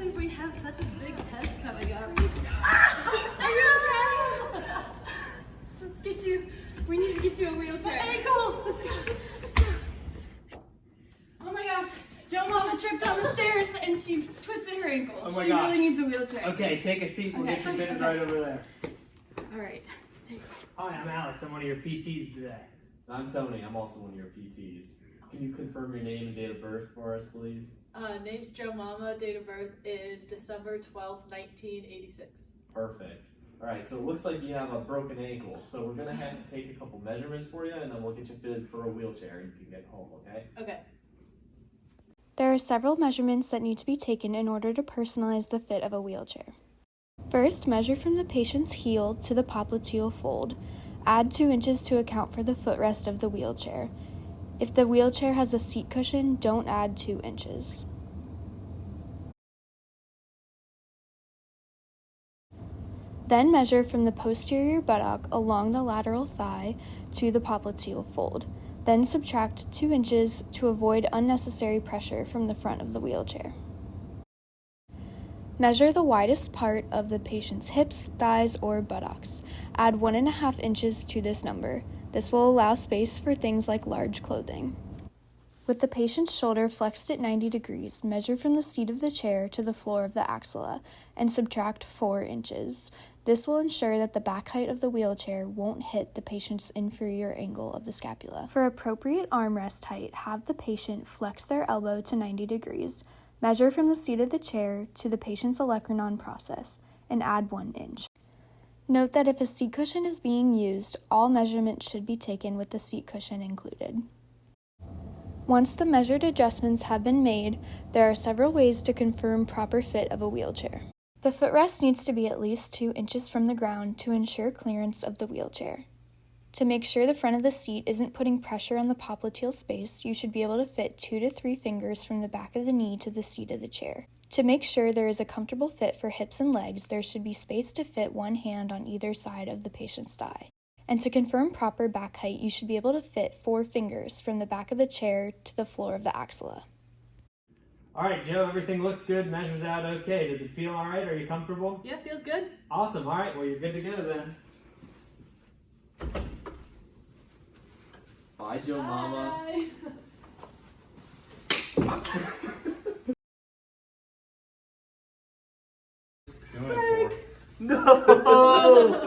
believe we have such a big test coming up. Are you okay? Let's get you. We need to get you a wheelchair. Ankle! Let's go. Let's go. Oh my gosh. Joe Mama tripped on the stairs and she twisted her ankle. Oh my she gosh. really needs a wheelchair. Okay, take a seat. We'll get you fitted right over there. All right. Hi, I'm Alex. I'm one of your PTs today. I'm Tony. I'm also one of your PTs. Can you confirm your name and date of birth for us, please? Name's Joe Mama. Date of birth is December 12th, 1986. Perfect. All right, so it looks like you have a broken ankle. So we're going to have to take a couple measurements for you, and then we'll get you fitted for a wheelchair and you can get home, okay? Okay. There are several measurements that need to be taken in order to personalize the fit of a wheelchair. First, measure from the patient's heel to the popliteal fold. Add 2 inches to account for the footrest of the wheelchair. If the wheelchair has a seat cushion, don't add 2 inches. Then measure from the posterior buttock along the lateral thigh to the popliteal fold. Then subtract 2 inches to avoid unnecessary pressure from the front of the wheelchair. Measure the widest part of the patient's hips, thighs, or buttocks. Add 1.5 inches to this number. This will allow space for things like large clothing. With the patient's shoulder flexed at 90 degrees, measure from the seat of the chair to the floor of the axilla and subtract 4 inches. This will ensure that the back height of the wheelchair won't hit the patient's inferior angle of the scapula. For appropriate armrest height, have the patient flex their elbow to 90 degrees. Measure from the seat of the chair to the patient's olecranon process and add 1 inch. Note that if a seat cushion is being used, all measurements should be taken with the seat cushion included. Once the measured adjustments have been made, there are several ways to confirm proper fit of a wheelchair. The footrest needs to be at least 2 inches from the ground to ensure clearance of the wheelchair. To make sure the front of the seat isn't putting pressure on the popliteal space, you should be able to fit 2 to 3 fingers from the back of the knee to the seat of the chair. To make sure there is a comfortable fit for hips and legs, there should be space to fit 1 hand on either side of the patient's thigh. And to confirm proper back height, you should be able to fit 4 fingers from the back of the chair to the floor of the axilla. All right, Joe, everything looks good. Measures out okay. Does it feel all right? Are you comfortable? Yeah, feels good. Awesome. All right, well, you're good to go then. Bye, Joe Mama. Bye. No!